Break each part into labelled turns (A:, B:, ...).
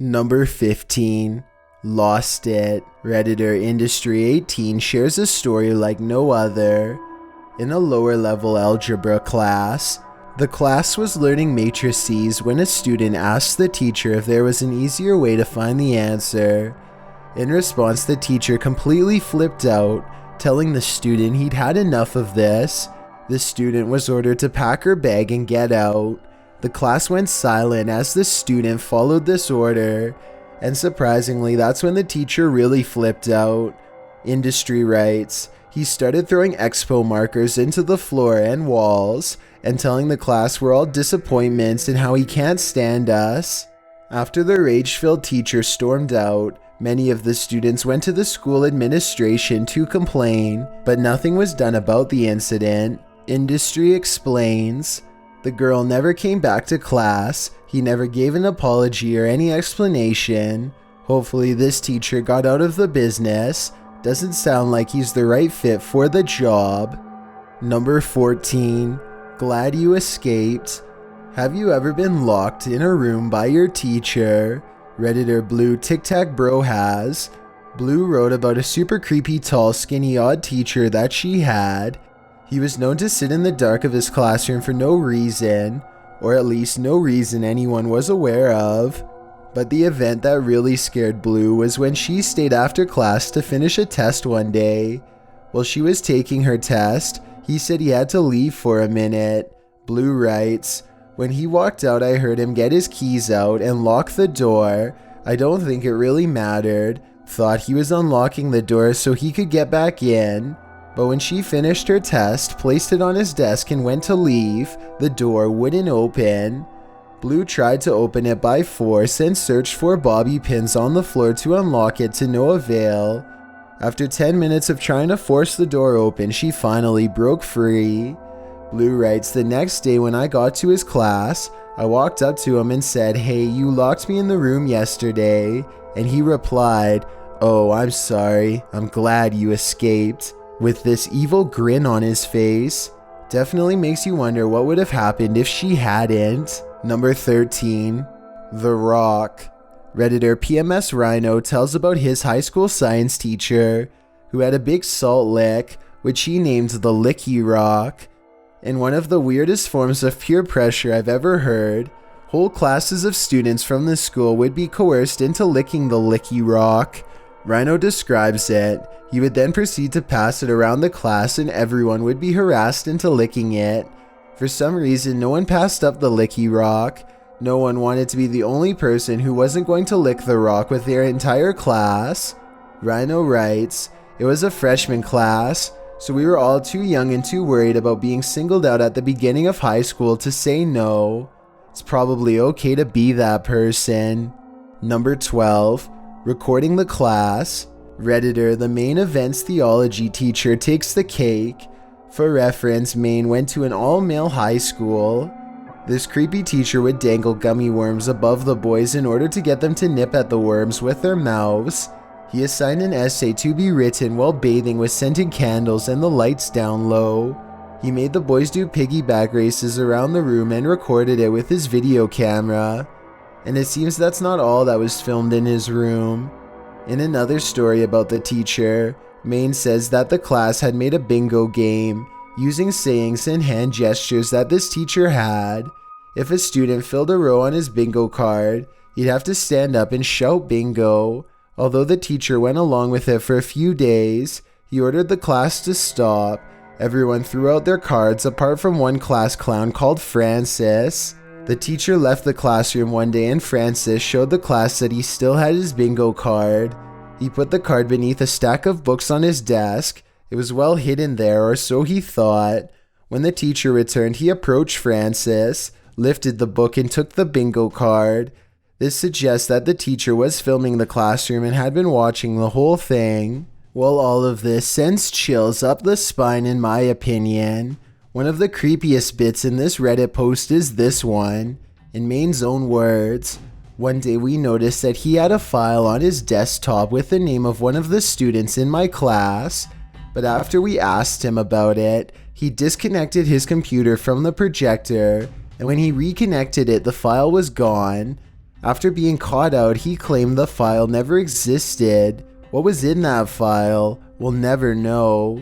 A: Number 15. Lost It. Redditor Industry18 shares a story like no other. In a lower level algebra class, the class was learning matrices when a student asked the teacher if there was an easier way to find the answer. In response, the teacher completely flipped out, telling the student he'd had enough of this. The student was ordered to pack her bag and get out. The class went silent as the student followed this order, and surprisingly, that's when the teacher really flipped out. Industry writes, he started throwing expo markers into the floor and walls, and telling the class we're all disappointments and how he can't stand us. After the rage-filled teacher stormed out, many of the students went to the school administration to complain, but nothing was done about the incident. Industry explains, the girl never came back to class, he never gave an apology or any explanation. Hopefully this teacher got out of the business. Doesn't sound like he's the right fit for the job. Number 14. Glad you escaped. Have you ever been locked in a room by your teacher? Redditor Blue Tic Tac Bro has. Blue wrote about a super creepy, tall, skinny, odd teacher that she had. He was known to sit in the dark of his classroom for no reason, or at least no reason anyone was aware of. But the event that really scared Blue was when she stayed after class to finish a test one day. While she was taking her test, he said he had to leave for a minute. Blue writes, when he walked out, I heard him get his keys out and lock the door. I don't think it really mattered. Thought he was unlocking the door so he could get back in. But when she finished her test, placed it on his desk and went to leave, the door wouldn't open. Blue tried to open it by force and searched for bobby pins on the floor to unlock it to no avail. After 10 minutes of trying to force the door open, she finally broke free. Blue writes, the next day when I got to his class, I walked up to him and said, hey, you locked me in the room yesterday. And he replied, oh, I'm sorry. I'm glad you escaped. With this evil grin on his face. Definitely makes you wonder what would have happened if she hadn't. Number 13. The Rock. Redditor PMS Rhino tells about his high school science teacher who had a big salt lick, which he named the Licky Rock. In one of the weirdest forms of peer pressure I've ever heard, whole classes of students from the school would be coerced into licking the Licky Rock. Rhino describes it. He would then proceed to pass it around the class and everyone would be harassed into licking it. For some reason, no one passed up the Licky Rock. No one wanted to be the only person who wasn't going to lick the rock with their entire class. Rhino writes, it was a freshman class, so we were all too young and too worried about being singled out at the beginning of high school to say no. It's probably okay to be that person. Number 12. Recording the class. Redditor, the main events theology teacher, takes the cake. For reference, Maine went to an all-male high school. This creepy teacher would dangle gummy worms above the boys in order to get them to nip at the worms with their mouths. He assigned an essay to be written while bathing with scented candles and the lights down low. He made the boys do piggyback races around the room and recorded it with his video camera. And it seems that's not all that was filmed in his room. In another story about the teacher, Maine says that the class had made a bingo game, using sayings and hand gestures that this teacher had. If a student filled a row on his bingo card, he'd have to stand up and shout bingo. Although the teacher went along with it for a few days, he ordered the class to stop. Everyone threw out their cards apart from one class clown called Francis. The teacher left the classroom one day and Francis showed the class that he still had his bingo card. He put the card beneath a stack of books on his desk. It was well hidden there, or so he thought. When the teacher returned, he approached Francis, lifted the book and took the bingo card. This suggests that the teacher was filming the classroom and had been watching the whole thing. Well, all of this sends chills up the spine in my opinion. One of the creepiest bits in this Reddit post is this one. In Maine's own words, one day we noticed that he had a file on his desktop with the name of one of the students in my class, but after we asked him about it, he disconnected his computer from the projector, and when he reconnected it, the file was gone. After being caught out, he claimed the file never existed. What was in that file? We'll never know.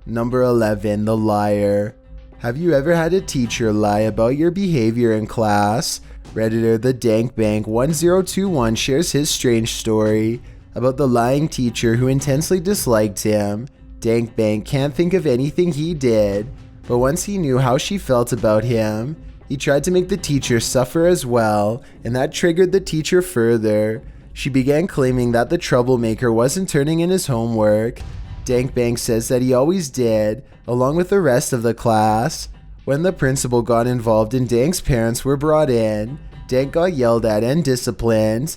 A: Number 11, the liar. Have you ever had a teacher lie about your behavior in class? Redditor the Dankbank1021 shares his strange story about the lying teacher who intensely disliked him. Dankbank can't think of anything he did, but once he knew how she felt about him, he tried to make the teacher suffer as well, and that triggered the teacher further. She began claiming that the troublemaker wasn't turning in his homework. Dankbank says that he always did, along with the rest of the class. When the principal got involved and Dank's parents were brought in, Dank got yelled at and disciplined.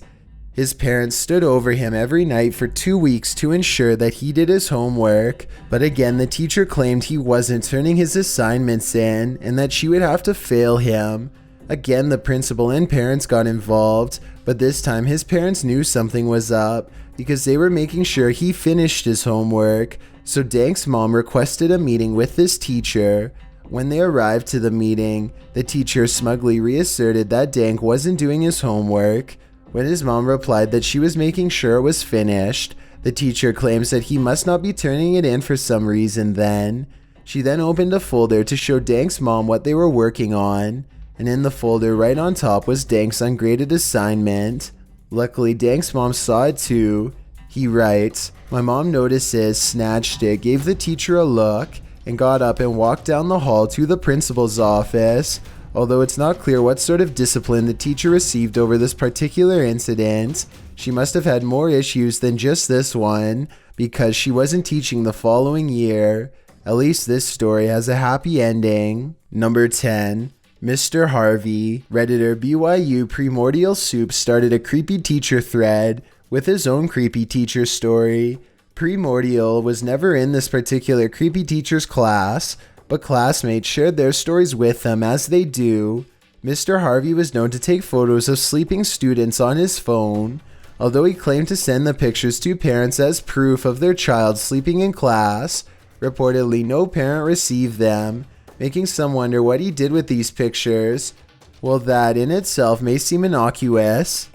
A: His parents stood over him every night for 2 weeks to ensure that he did his homework, but again the teacher claimed he wasn't turning his assignments in and that she would have to fail him. Again the principal and parents got involved, but this time his parents knew something was up because they were making sure he finished his homework, so Dank's mom requested a meeting with this teacher. When they arrived to the meeting, the teacher smugly reasserted that Dank wasn't doing his homework. When his mom replied that she was making sure it was finished, the teacher claims that he must not be turning it in for some reason then. She then opened a folder to show Dank's mom what they were working on, and in the folder right on top was Dank's ungraded assignment. Luckily, Dank's mom saw it too. He writes, "My mom notices, snatched it, gave the teacher a look, and got up and walked down the hall to the principal's office. Although it's not clear what sort of discipline the teacher received over this particular incident, she must have had more issues than just this one, because she wasn't teaching the following year. At least this story has a happy ending." Number 10. Mr. Harvey. Redditor BYU Primordial Soup started a creepy teacher thread with his own creepy teacher story. Primordial was never in this particular creepy teacher's class, but classmates shared their stories with him as they do. Mr. Harvey was known to take photos of sleeping students on his phone, although he claimed to send the pictures to parents as proof of their child sleeping in class. Reportedly, no parent received them, making some wonder what he did with these pictures. Well, that in itself may seem innocuous.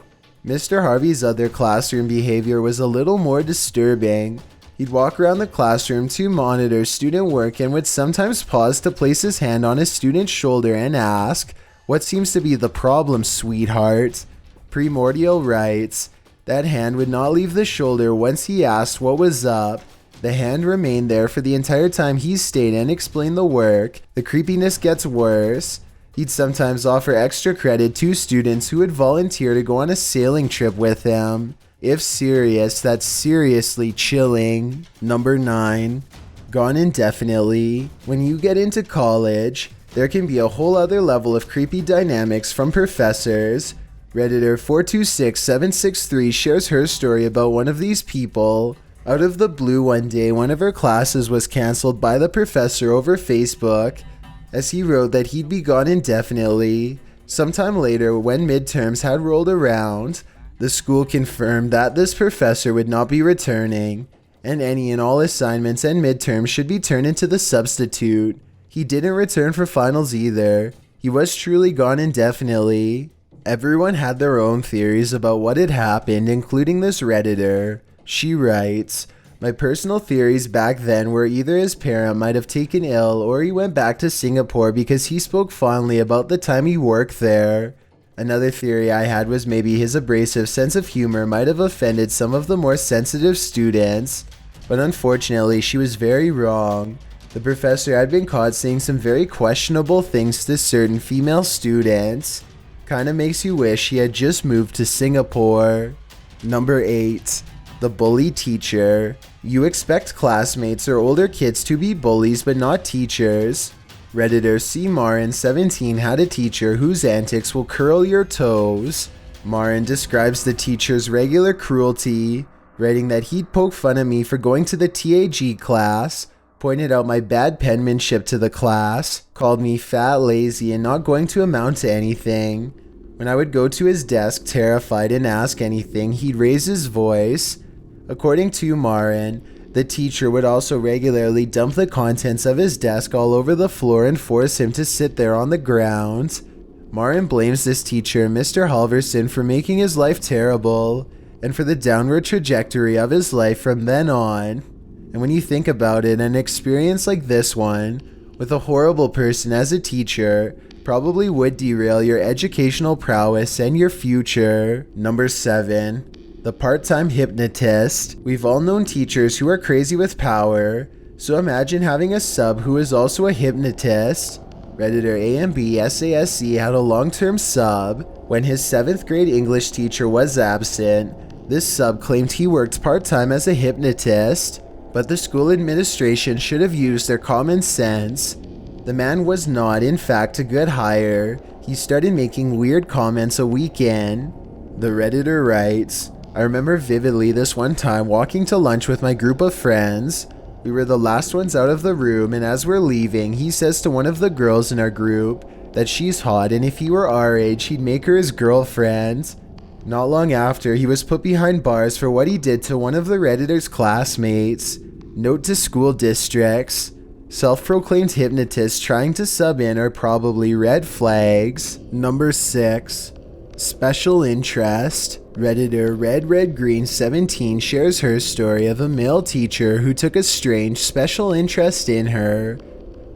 A: Mr. Harvey's other classroom behavior was a little more disturbing. He'd walk around the classroom to monitor student work and would sometimes pause to place his hand on his student's shoulder and ask, "What seems to be the problem, sweetheart?" Primordial writes, "That hand would not leave the shoulder once he asked what was up. The hand remained there for the entire time he stayed and explained the work. The creepiness gets worse. He'd sometimes offer extra credit to students who would volunteer to go on a sailing trip with him. If serious, that's seriously chilling." Number 9. Gone indefinitely. When you get into college, there can be a whole other level of creepy dynamics from professors. Redditor 426763 shares her story about one of these people. Out of the blue one day, one of her classes was cancelled by the professor over Facebook, as he wrote that he'd be gone indefinitely. Sometime later, when midterms had rolled around, the school confirmed that this professor would not be returning, and any and all assignments and midterms should be turned into the substitute. He didn't return for finals either. He was truly gone indefinitely. Everyone had their own theories about what had happened, including this Redditor. She writes, "My personal theories back then were either his parent might have taken ill or he went back to Singapore because he spoke fondly about the time he worked there. Another theory I had was maybe his abrasive sense of humor might have offended some of the more sensitive students, but unfortunately she was very wrong. The professor had been caught saying some very questionable things to certain female students. Kinda makes you wish he had just moved to Singapore." Number 8. The bully teacher. You expect classmates or older kids to be bullies but not teachers. Redditor C. Marin 17 had a teacher whose antics will curl your toes. Marin describes the teacher's regular cruelty, writing that he'd poke fun at me for going to the TAG class, pointed out my bad penmanship to the class, called me fat, lazy, and not going to amount to anything. When I would go to his desk terrified and ask anything, he'd raise his voice. According to Marin, the teacher would also regularly dump the contents of his desk all over the floor and force him to sit there on the ground. Marin blames this teacher, Mr. Halverson, for making his life terrible and for the downward trajectory of his life from then on. And when you think about it, an experience like this one, with a horrible person as a teacher, probably would derail your educational prowess and your future. Number 7. The part-time hypnotist. We've all known teachers who are crazy with power, so imagine having a sub who is also a hypnotist. Redditor AMB had a long-term sub. When his 7th grade English teacher was absent, this sub claimed he worked part-time as a hypnotist, but the school administration should have used their common sense. The man was not, in fact, a good hire. He started making weird comments a week in. The Redditor writes, I remember vividly this one time walking to lunch with my group of friends. We were the last ones out of the room, and as we're leaving, he says to one of the girls in our group that she's hot, and if he were our age, he'd make her his girlfriend. Not long after, he was put behind bars for what he did to one of the Redditor's classmates. Note to school districts. Self-proclaimed hypnotists trying to sub in are probably red flags. Number 6. Special interest. Redditor RedRedGreen17 shares her story of a male teacher who took a strange special interest in her.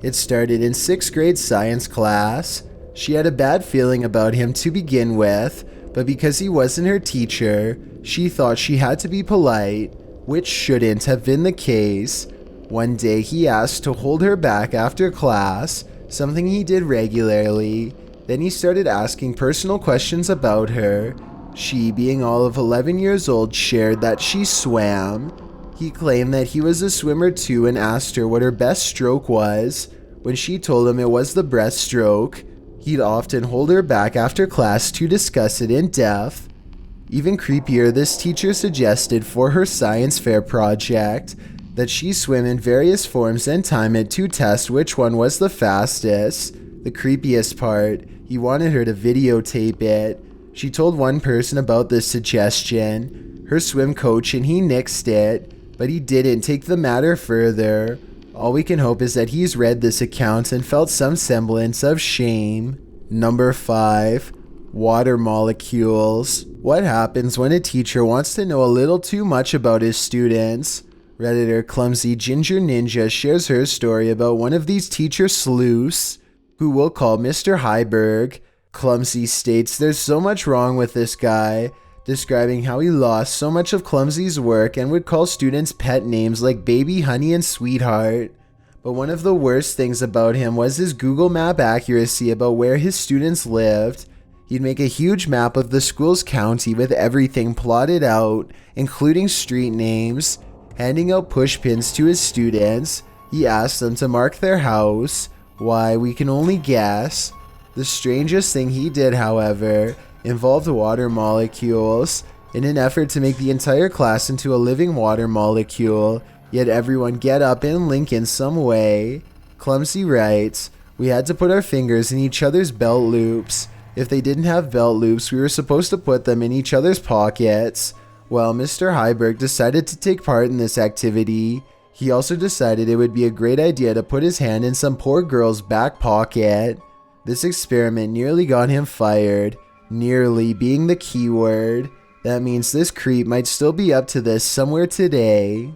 A: It started in 6th grade science class. She had a bad feeling about him to begin with, but because he wasn't her teacher, she thought she had to be polite, which shouldn't have been the case. One day he asked to hold her back after class, something he did regularly. Then he started asking personal questions about her. She, being all of 11 years old, shared that she swam. He claimed that he was a swimmer too and asked her what her best stroke was. When she told him it was the breaststroke, he'd often hold her back after class to discuss it in depth. Even creepier, this teacher suggested for her science fair project that she swim in various forms and time it to test which one was the fastest. The creepiest part, he wanted her to videotape it. She told one person about this suggestion, her swim coach, and he nixed it, but he didn't take the matter further. All we can hope is that he's read this account and felt some semblance of shame. Number 5. Water molecules. What happens when a teacher wants to know a little too much about his students? Redditor Clumsy Ginger Ninja shares her story about one of these teacher sleuths, who we'll call Mr. Heiberg. Clumsy states there's so much wrong with this guy, describing how he lost so much of Clumsy's work and would call students pet names like Baby, Honey, and Sweetheart. But one of the worst things about him was his Google Map accuracy about where his students lived. He'd make a huge map of the school's county with everything plotted out, including street names. Handing out pushpins to his students, he asked them to mark their house. Why, we can only guess. The strangest thing he did, however, involved water molecules. In an effort to make the entire class into a living water molecule, yet everyone get up and link in some way. Clumsy writes, we had to put our fingers in each other's belt loops. If they didn't have belt loops, we were supposed to put them in each other's pockets. Well, Mr. Heiberg decided to take part in this activity. He also decided it would be a great idea to put his hand in some poor girl's back pocket. This experiment nearly got him fired, nearly being the key word. That means this creep might still be up to this somewhere today.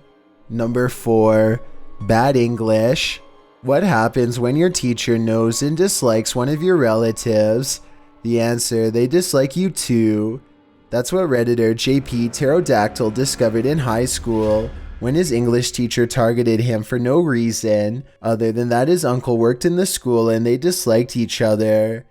A: Number 4. Bad English. What happens when your teacher knows and dislikes one of your relatives? The answer, they dislike you too. That's what Redditor JP Pterodactyl discovered in high school when his English teacher targeted him for no reason other than that his uncle worked in the school and they disliked each other.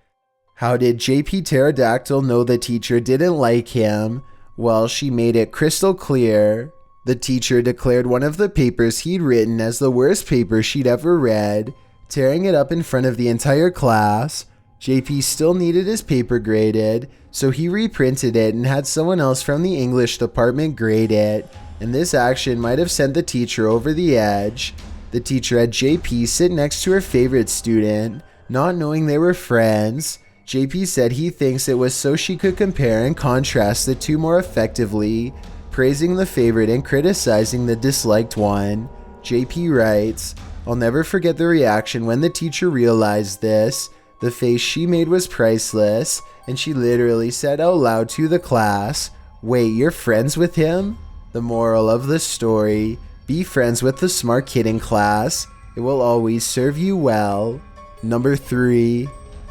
A: How did JP Pterodactyl know the teacher didn't like him? Well, she made it crystal clear. The teacher declared one of the papers he'd written as the worst paper she'd ever read, tearing it up in front of the entire class. JP still needed his paper graded, so he reprinted it and had someone else from the English department grade it, and this action might have sent the teacher over the edge. The teacher had JP sit next to her favorite student, not knowing they were friends. JP said he thinks it was so she could compare and contrast the two more effectively, praising the favorite and criticizing the disliked one. JP writes, I'll never forget the reaction when the teacher realized this. The face she made was priceless, and she literally said out loud to the class, "Wait, you're friends with him?" The moral of the story: be friends with the smart kid in class. It will always serve you well. Number 3.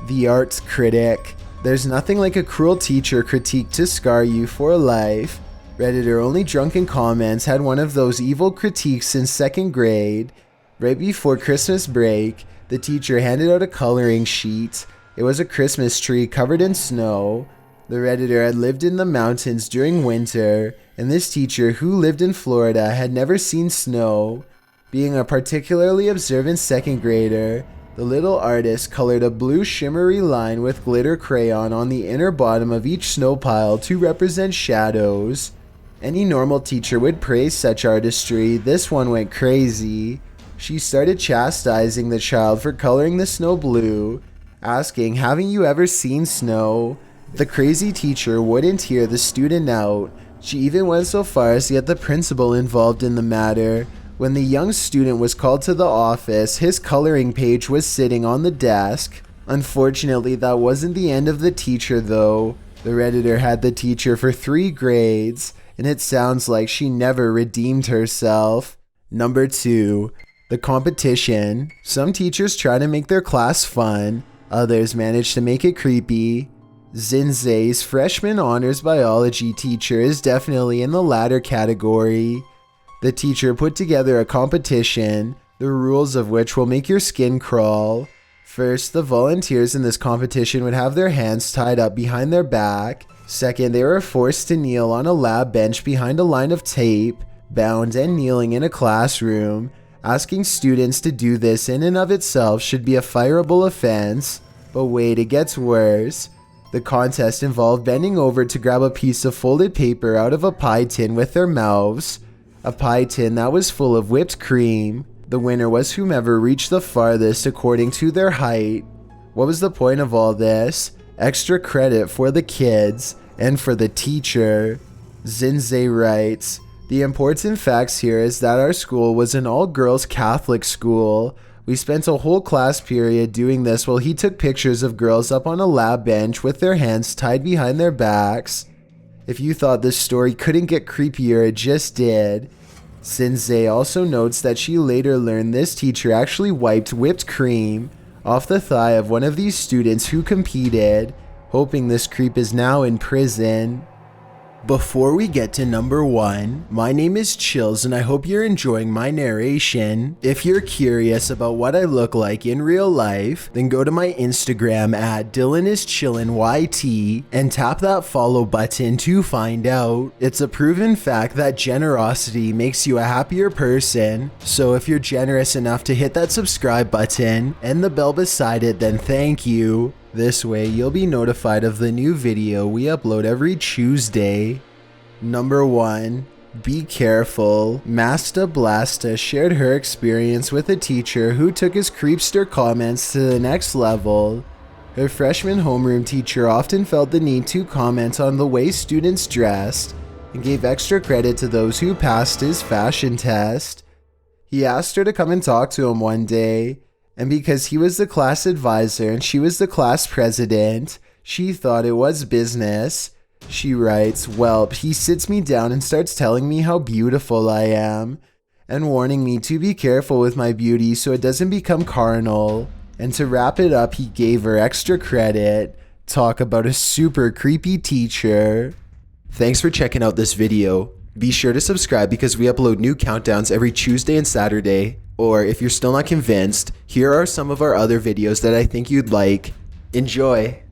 A: The Arts Critic. There's nothing like a cruel teacher critique to scar you for life. Redditor Only Drunken Comments had one of those evil critiques in 2nd grade. Right before Christmas break, the teacher handed out a coloring sheet. It was a Christmas tree covered in snow. The Redditor had lived in the mountains during winter, and this teacher, who lived in Florida, had never seen snow. Being a particularly observant 2nd grader, the little artist colored a blue shimmery line with glitter crayon on the inner bottom of each snow pile to represent shadows. Any normal teacher would praise such artistry. This one went crazy. She started chastising the child for coloring the snow blue, asking, "Haven't you ever seen snow?" The crazy teacher wouldn't hear the student out. She even went so far as to get the principal involved in the matter. When the young student was called to the office, his coloring page was sitting on the desk. Unfortunately, that wasn't the end of the teacher though. The Redditor had the teacher for 3 grades, and it sounds like she never redeemed herself. Number 2. The competition. Some teachers try to make their class fun, others manage to make it creepy. Zinzei's freshman honors biology teacher is definitely in the latter category. The teacher put together a competition, the rules of which will make your skin crawl. First, the volunteers in this competition would have their hands tied up behind their back. Second, they were forced to kneel on a lab bench behind a line of tape, bound and kneeling in a classroom. Asking students to do this in and of itself should be a fireable offense. But wait, it gets worse. The contest involved bending over to grab a piece of folded paper out of a pie tin with their mouths. A pie tin that was full of whipped cream. The winner was whomever reached the farthest according to their height. What was the point of all this? Extra credit for the kids and for the teacher. Zinzei writes, "The important facts here is that our school was an all-girls Catholic school. We spent a whole class period doing this while he took pictures of girls up on a lab bench with their hands tied behind their backs." If you thought this story couldn't get creepier, it just did. Zinzei also notes that she later learned this teacher actually wiped whipped cream off the thigh of one of these students who competed, hoping this creep is now in prison. Before we get to number 1, my name is Chills and I hope you're enjoying my narration. If you're curious about what I look like in real life, then go to my Instagram at DylanIsChillinYT and tap that follow button to find out. It's a proven fact that generosity makes you a happier person, so if you're generous enough to hit that subscribe button and the bell beside it, then thank you. This way, you'll be notified of the new video we upload every Tuesday. Number 1. Be careful. Masta Blasta shared her experience with a teacher who took his creepster comments to the next level. Her freshman homeroom teacher often felt the need to comment on the way students dressed and gave extra credit to those who passed his fashion test. He asked her to come and talk to him one day, and because he was the class advisor and she was the class president, she thought it was business. She writes, "Well, he sits me down and starts telling me how beautiful I am, and warning me to be careful with my beauty so it doesn't become carnal. And to wrap it up, he gave her extra credit." Talk about a super creepy teacher. Thanks for checking out this video. Be sure to subscribe because we upload new countdowns every Tuesday and Saturday. Or if you're still not convinced, here are some of our other videos that I think you'd like. Enjoy!